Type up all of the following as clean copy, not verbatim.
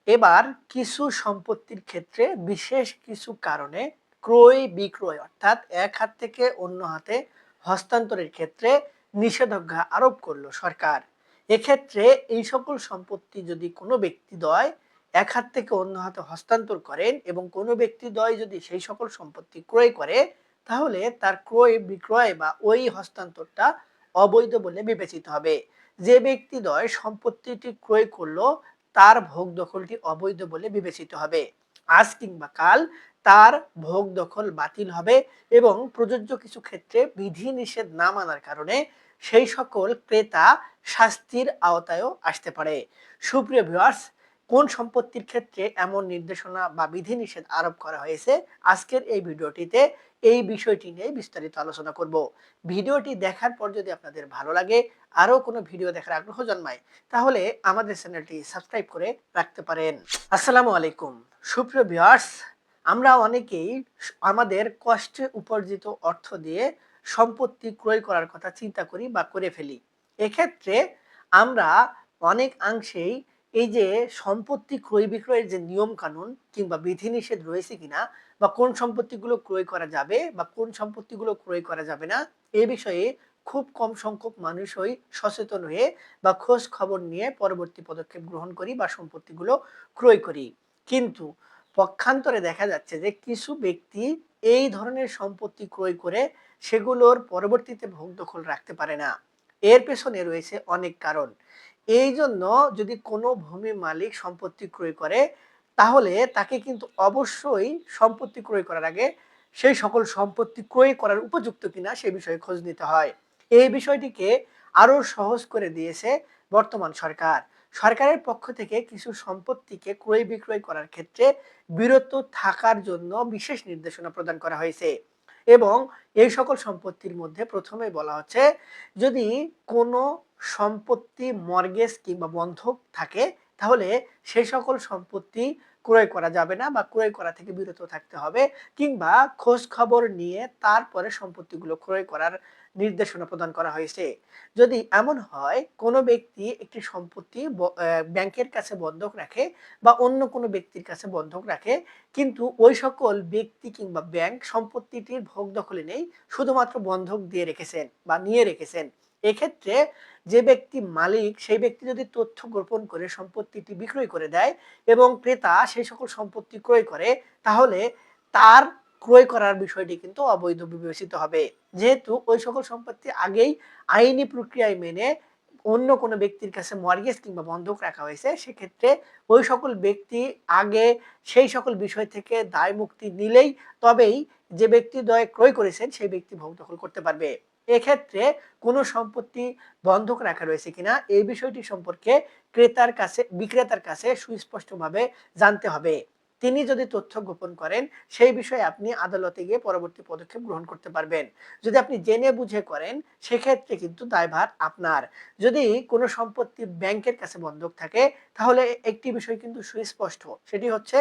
এবার কিছু সম্পত্তির ক্ষেত্রে বিশেষ কিছু কারণে ক্রয় বিক্রয় অর্থাৎ এক হাত থেকে অন্য হাতে হস্তান্তরের ক্ষেত্রে নিষেধাজ্ঞা আরোপ করলো সরকার। এক্ষেত্রে এই সকল সম্পত্তি যদি কোনো ব্যক্তিদ্বয় এক হাত থেকে অন্য হাতে হস্তান্তর করেন এবং কোনো ব্যক্তিদ্বয় যদি সেই সকল সম্পত্তি ক্রয় করে, তাহলে তার ক্রয় বিক্রয় বা ওই হস্তান্তরটা অবৈধ বলে বিবেচিত হবে। যে ব্যক্তিদ্বয় সম্পত্তিটি ক্রয় করলো তার ভোগ দখলটি অবৈধ বলে বিবেচিত হবে। আজ কিংবা কাল তার ভোগ দখল বাতিল হবে এবং প্রযোজ্য কিছু ক্ষেত্রে বিধি নিষেধ না মানার কারণে সেই সকল ক্রেতা শাস্তির আওতায়ও আসতে পারে। সুপ্রিয় ভিউয়ার্স, কোন সম্পত্তির ক্ষেত্রে এমন নির্দেশনা বা বিধিনিষেধ আরোপ করা হয়েছে, আজকের এই ভিডিওটিতে এই বিষয়টি নিয়ে বিস্তারিত আলোচনা করব। ভিডিওটি দেখার পর যদি আপনাদের ভালো লাগে, আরো কোনো ভিডিও দেখার আগ্রহ জন্মায়, তাহলে আমাদের চ্যানেলটি সাবস্ক্রাইব করে রাখতে পারেন। আসসালামু আলাইকুম। সুপ্রিয় ভিউয়ার্স, আমরা অনেকেই আমাদের কষ্টে উপার্জিত অর্থ দিয়ে সম্পত্তি ক্রয় করার কথা চিন্তা করি বা করে ফেলি। এক্ষেত্রে আমরা অনেকাংশেই এই যে সম্পত্তি ক্রয় বিক্রয়ের যে নিয়ম কানুন কিংবা বিধিনিষেধ রয়েছে কিনা, বা কোন সম্পত্তিগুলো ক্রয় করা যাবে বা কোন সম্পত্তিগুলো ক্রয় করা যাবে না, এ বিষয়ে খুব কম সংখ্যক মানুষই সচেতন হয়ে বা খোঁজ খবর নিয়ে পরবর্তী পদক্ষেপ গ্রহণ করি বা সম্পত্তিগুলো ক্রয় করি। কিন্তু পক্ষান্তরে দেখা যাচ্ছে যে কিছু ব্যক্তি এই ধরনের সম্পত্তি ক্রয় করে সেগুলোর পরবর্তীতে ভোগ দখল রাখতে পারে না। এর পেছনে রয়েছে অনেক কারণ। এই জন্য যদি কোনো ভূমি মালিক সম্পত্তি ক্রয় করে, তাহলে তাকে কিন্তু অবশ্যই সম্পত্তি ক্রয় করার আগে সেই সকল সম্পত্তি ক্রয় করার উপযুক্ত কিনা সে বিষয়ে খোঁজ নিতে হয়। এই বিষয়টিকে আরো সহজ করে দিয়েছে বর্তমান সরকার। সরকারের পক্ষ থেকে কিছু সম্পত্তিকে ক্রয় বিক্রয় করার ক্ষেত্রে বিরত থাকার জন্য বিশেষ নির্দেশনা প্রদান করা হয়েছে। এবং এই সকল সম্পত্তির মধ্যে প্রথমেই বলা হচ্ছে, যদি কোনো সম্পত্তি মর্গেজ কিংবা বন্ধক থাকে, তাহলে সেই সকল সম্পত্তি ক্রয় করা যাবে না বা ক্রয় করা থেকে বিরত থাকতে হবে, কিংবা খোঁজ খবর নিয়ে তারপরে সম্পত্তিগুলো ক্রয় করার নির্দেশনা প্রদান করা হয়েছে। যদি এমন হয় কোনো ব্যক্তি একটি সম্পত্তি ব্যাংকের কাছে বন্ধক রাখে বা অন্য কোনো ব্যক্তির কাছে বন্ধক রাখে, কিন্তু ওই সকল ব্যক্তি কিংবা ব্যাংক সম্পত্তিটির ভোগ দখলে নেই, শুধুমাত্র বন্ধক দিয়ে রেখেছেন বা নিয়ে রেখেছেন, এক্ষেত্রে যে ব্যক্তি মালিক সেই ব্যক্তি যদি তথ্য গোপন করে সম্পত্তিটি বিক্রয় করে দেয় এবং ক্রেতা সেই সকল সম্পত্তি ক্রয় করে, তাহলে তার ক্রয় করার বিষয়টি কিন্তু অবৈধ বিবেচিত হবে। যেহেতু ওই সকল সম্পত্তি আগেই আইনি প্রক্রিয়ায় মেনে অন্য কোনো ব্যক্তির কাছে মর্গেজ কিংবা বন্ধক রাখা হয়েছে, সেক্ষেত্রে ওই সকল ব্যক্তি আগে সেই সকল বিষয় থেকে দায় মুক্তি নিলেই তবেই যে ব্যক্তি দ্বয় ক্রয় করেছেন সেই ব্যক্তি ভোগ দখল করতে পারবে। এক্ষেত্রে কোনো সম্পত্তি বন্ধক রাখা রয়েছে কিনা এই বিষয়টি সম্পর্কে বিক্রেতার কাছে সুস্পষ্টভাবে জানতে হবে। তিনি যদি তথ্য গোপন করেন, সেই বিষয়ে আপনি আদালতে গিয়ে পরবর্তী পদক্ষেপ গ্রহণ করতে পারবেন। যদি আপনি জেনে বুঝে করেন, সেক্ষেত্রে কিন্তু দায়ভার আপনার। যদি কোনো সম্পত্তি ব্যাংকের কাছে বন্ধক থাকে, তাহলে একটি বিষয় কিন্তু সুস্পষ্ট, সেটি হচ্ছে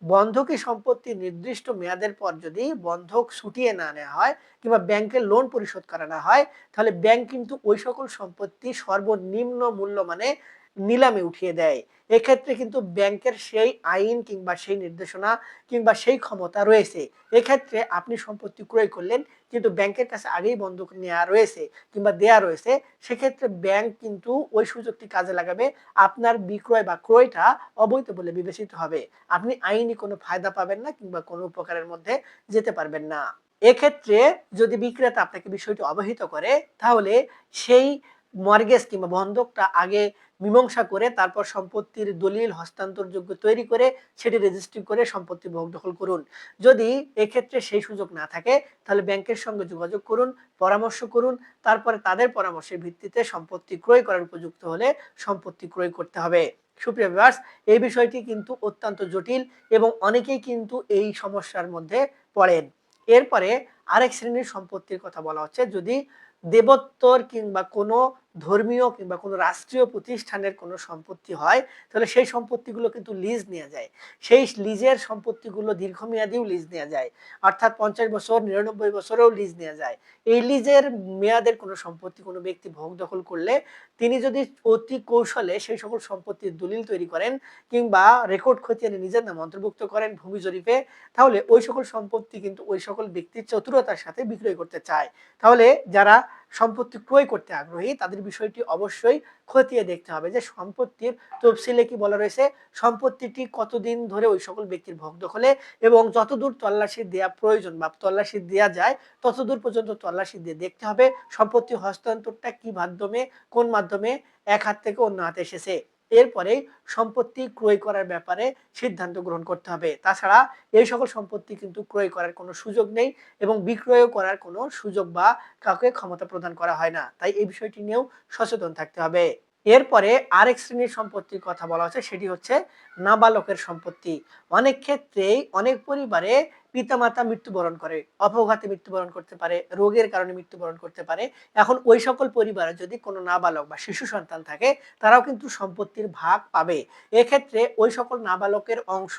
বন্ধকি সম্পত্তি নির্দিষ্ট মেয়াদের পর যদি বন্ধক ছুটিয়ে না নেওয়া হয় কিংবা ব্যাংকের লোন পরিশোধ করা না হয়, তাহলে ব্যাংক কিন্তু ওই সকল সম্পত্তি সর্বনিম্ন মূল্য মানে নিলামে উঠিয়ে দেয়। এক্ষেত্রে কিন্তু ব্যাংকের সেই আইন কিংবা সেই নির্দেশনা কিংবা সেই ক্ষমতা রয়েছে। এক্ষেত্রে আপনি সম্পত্তি ক্রয় করলেন কিন্তু ব্যাংকের কাছে আগেই বন্ধক নেওয়া রয়েছে কিংবা দেয়া রয়েছে, সেক্ষেত্রে ব্যাংক কিন্তু ওই সুযোগটি কাজে লাগাবে, আপনার বিক্রয় বা ক্রয়টা অবৈধ বলে বিবেচিত হবে। আপনি আইনি কোনো ফায়দা পাবেন না কিংবা কোনো উপকারের মধ্যে যেতে পারবেন না। এক্ষেত্রে যদি বিক্রেতা আপনাকে বিষয়টি অবহিত করে, তাহলে সেই মর্গেজ কিংবা বন্ধকটা আগে মীমাংসা করে তারপর সম্পত্তির দলিল হস্তান্তরযোগ্য তৈরি করে সেটি রেজিস্ট্রি করে সম্পত্তি ভোগ দখল করুন। যদি এক্ষেত্রে সেই সুযোগ না থাকে, তাহলে ব্যাংকের সঙ্গে যোগাযোগ করুন, পরামর্শ করুন, তারপরে তাদের পরামর্শের ভিত্তিতে সম্পত্তি ক্রয় করার উপযুক্ত হলে সম্পত্তি ক্রয় করতে হবে। সুপ্রিয় ভিউয়ার্স, এই বিষয়টি কিন্তু অত্যন্ত জটিল এবং অনেকেই কিন্তু এই সমস্যার মধ্যে পড়েন। এরপরে আরেক শ্রেণীর সম্পত্তির কথা বলা হচ্ছে, যদি দেবোত্তর কিংবা কোনো ধর্মীয় কিংবা কোনো রাষ্ট্রীয় প্রতিষ্ঠানের কোনো সম্পত্তি হয়, তাহলে সেই সম্পত্তিগুলো কিন্তু লিজ নেওয়া যায়। সেই লিজের সম্পত্তিগুলো দীর্ঘমেয়াদীও লিজ নেওয়া যায়। অর্থাৎ ৫০ বছর, ৯৯ বছরেও লিজ নেওয়া যায়। এই লিজের মেয়াদের কোনো সম্পত্তি কোনো ব্যক্তি ভোগ দখল করলে তিনি যদি অতি কৌশলে সেই সকল সম্পত্তির দলিল তৈরি করেন কিংবা রেকর্ড খতিয়ানে নিজের নাম অন্তর্ভুক্ত করেন ভূমি জরিপে, তাহলে ওই সকল সম্পত্তি কিন্তু ওই সকল ব্যক্তির চতুরতার সাথে বিক্রয় করতে চায়। তাহলে যারা সম্পত্তি ক্রয় করতে আগ্রহী তাদের বিষয়টি অবশ্যই খতিয়ে দেখতে হবে যে সম্পত্তির তফসিলে কি বলা রয়েছে, সম্পত্তিটি কতদিন ধরে ওই সকল ব্যক্তির ভোগ দখলে এবং যতদূর তল্লাশি দেওয়া প্রয়োজন বা তল্লাশি দেওয়া যায় ততদূর পর্যন্ত তল্লাশি দিয়ে দেখতে হবে সম্পত্তি হস্তান্তরটা কি মাধ্যমে, কোন মাধ্যমে এক হাত থেকে অন্য হাতে এসেছে। এরপরেই সম্পত্তি ক্রয় করার ব্যাপারে সিদ্ধান্ত গ্রহণ করতে হবে। তাছাড়া এই সকল সম্পত্তি কিন্তু ক্রয় করার কোনো সুযোগ নেই এবং বিক্রয়ও করার কোনো সুযোগ বা কাউকে ক্ষমতা প্রদান করা হয় না। তাই এই বিষয়টি নিয়েও সচেতন থাকতে হবে। এরপরে আরেক শ্রেণীর সম্পত্তির কথা বলা হচ্ছে, সেটি হচ্ছে নাবালকের সম্পত্তি। অনেক ক্ষেত্রেই অনেক পরিবারে পিতামাতা মৃত্যুবরণ করে, অপঘাতে মৃত্যুবরণ করতে পারে, রোগের কারণে মৃত্যুবরণ করতে পারে। এখন ওই সকল পরিবারে যদি কোনো নাবালক বা শিশু সন্তান থাকে তারাও কিন্তু সম্পত্তির ভাগ পাবে। এক্ষেত্রে ওই সকল নাবালকের অংশ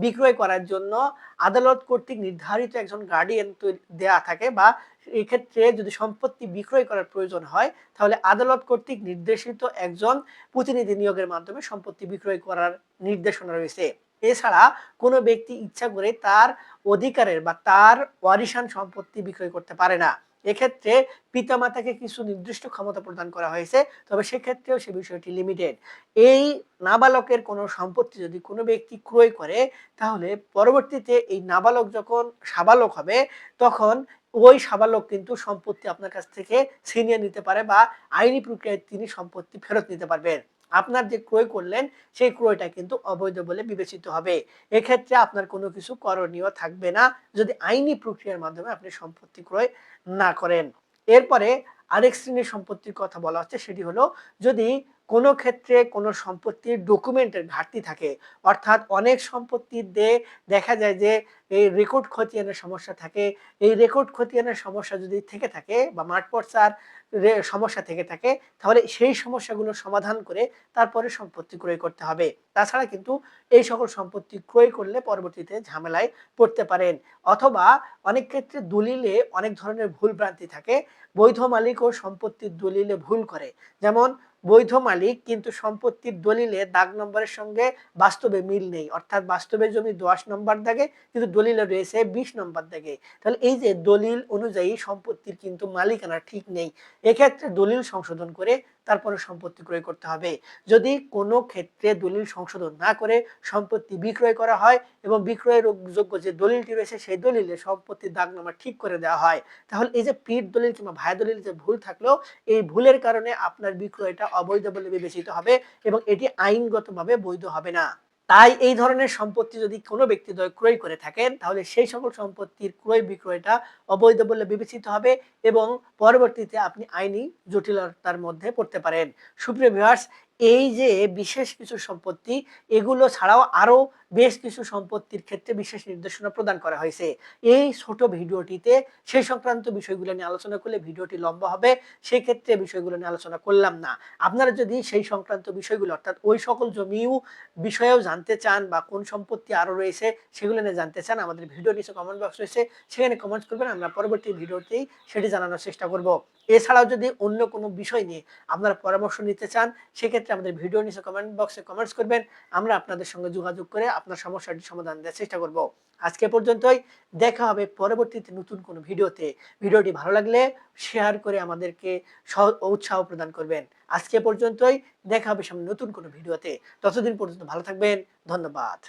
বিক্রয় করার জন্য আদালত কর্তৃক নির্ধারিত একজন গার্ডিয়ান দেয়া থাকে বা এক্ষেত্রে যদি সম্পত্তি বিক্রয় করার প্রয়োজন হয় তাহলে আদালত কর্তৃক নির্দেশিত একজন প্রতিনিধি নিয়োগের মাধ্যমে সম্পত্তি বিক্রয় করার নির্দেশনা রয়েছে। এছাড়া কোনো ব্যক্তি ইচ্ছা করে তার অধিকারের বা তার ওয়ারিশান সম্পত্তি বিক্রয় করতে পারে না। এক্ষেত্রে পিতামাতাকে কিছু নির্দিষ্ট ক্ষমতা প্রদান করা হয়েছে, তবে সেক্ষেত্রেও সে বিষয়টি লিমিটেড। এই নাবালকের কোনো সম্পত্তি যদি কোনো ব্যক্তি ক্রয় করে তাহলে পরবর্তীতে এই নাবালক যখন সাবালক হবে তখন ওই সাবালক কিন্তু সম্পত্তি আপনার কাছ থেকে ছিনিয়ে নিতে পারে বা আইনি প্রক্রিয়ায় তিনি সম্পত্তি ফেরত নিতে পারবেন। আপনার যে ক্রয় করলেন সেই ক্রয়টা কিন্তু অবৈধ বলে বিবেচিত হবে। এক্ষেত্রে আপনার কোনো কিছু করণীয় থাকবে না যদি আইনি প্রক্রিয়ার মাধ্যমে আপনি সম্পত্তি ক্রয় না করেন। এরপরে আরেক শ্রেণীর সম্পত্তির কথা বলা হচ্ছে, সেটি হলো যদি কোনো ক্ষেত্রে কোনো সম্পত্তির ডকুমেন্টের ঘাটতি থাকে, অর্থাৎ অনেক সম্পত্তিতে দেখা যায় যে এই রেকর্ড খতিয়ানের সমস্যা থাকে। এই রেকর্ড খতিয়ানের সমস্যা যদি থেকে থাকে বা মাঠ পর্চার সমস্যা থেকে থাকে তাহলে সেই সমস্যাগুলো সমাধান করে তারপরে সম্পত্তি ক্রয় করতে হবে। তাছাড়া কিন্তু এই সকল সম্পত্তি ক্রয় করলে পরবর্তীতে ঝামেলায় পড়তে পারেন। অথবা অনেক ক্ষেত্রে দলিলে অনেক ধরনের ভুল ভ্রান্তি থাকে। বৈধ মালিকও সম্পত্তির দলিলে ভুল করে। যেমন বৈধ মালিক কিন্তু সম্পত্তির দলিলে দাগ নম্বরের সঙ্গে বাস্তবে মিল নেই, অর্থাৎ বাস্তবে জমি ১০ নম্বর দাগে কিন্তু দলিলে রয়েছে ২০ নম্বর দাগে। তাহলে এই যে দলিল অনুযায়ী সম্পত্তির কিন্তু মালিকানা ঠিক নেই। এক্ষেত্রে দলিল সংশোধন করে তারপরে সম্পত্তি ক্রয় করতে হবে। যদি কোনো ক্ষেত্রে দলিল সংশোধন না করে সম্পত্তি বিক্রয় করা হয় এবং বিক্রয়ের যোগ্য যে দলিলটি রয়েছে সেই দলিলে সম্পত্তির দাগ নম্বর ঠিক করে দেওয়া হয়, তাহলে এই যে পিঠ দলিল কিংবা ভাই দলিল যে ভুল থাকলেও এই ভুলের কারণে আপনার বিক্রয়টা অবৈধ বলে বিবেচিত হবে এবং এটি আইনগতভাবে বৈধ হবে না। তাই এই ধরনের সম্পত্তি যদি কোনো ব্যক্তিদ্বয় ক্রয় করে থাকেন তাহলে সেই সকল সম্পত্তির ক্রয় বিক্রয়টা অবৈধ বলে বিবেচিত হবে এবং পরবর্তীতে আপনি আইনি জটিলতার মধ্যে পড়তে পারেন। সুপ্রিয় ভিউয়ার্স, এই যে বিশেষ কিছু সম্পত্তি এগুলো ছাড়াও আরো বেশ কিছু সম্পত্তির ক্ষেত্রে বিশেষ নির্দেশনা প্রদান করা হয়েছে। এই ছোট ভিডিওটিতে সেই সংক্রান্ত বিষয়গুলো নিয়ে আলোচনা করলে ভিডিওটি লম্বা হবে, সেক্ষেত্রে বিষয়গুলো নিয়ে আলোচনা করলাম না। আপনারা যদি সেই সংক্রান্ত বিষয়গুলো অর্থাৎ ওই সকল জমিও বিষয়েও জানতে চান বা কোন সম্পত্তি আরো রয়েছে সেগুলো নিয়ে জানতে চান, আমাদের ভিডিও নিচে কমেন্ট বক্স রয়েছে, সেখানে কমেন্টস করবেন, আমরা পরবর্তী ভিডিওতেই সেটি জানানোর চেষ্টা করব। এছাড়াও যদি অন্য কোনো বিষয় নিয়ে আপনারা পরামর্শ নিতে চান সেক্ষেত্রে আমাদের ভিডিও নিচে কমেন্ট বক্সে কমেন্টস করবেন, আমরা আপনাদের সঙ্গে যোগাযোগ করে আপনার সমস্যাটি সমাধান দেওয়ার চেষ্টা করব। আজকে পর্যন্তই, দেখা হবে পরবর্তীতে নতুন কোনো ভিডিওতে। ভিডিওটি ভালো লাগলে শেয়ার করে আমাদেরকে উৎসাহ প্রদান করবেন। আজকে পর্যন্তই, দেখা হবে সামনে নতুন কোনো ভিডিওতে। ততদিন পর্যন্ত ভালো থাকবেন। ধন্যবাদ।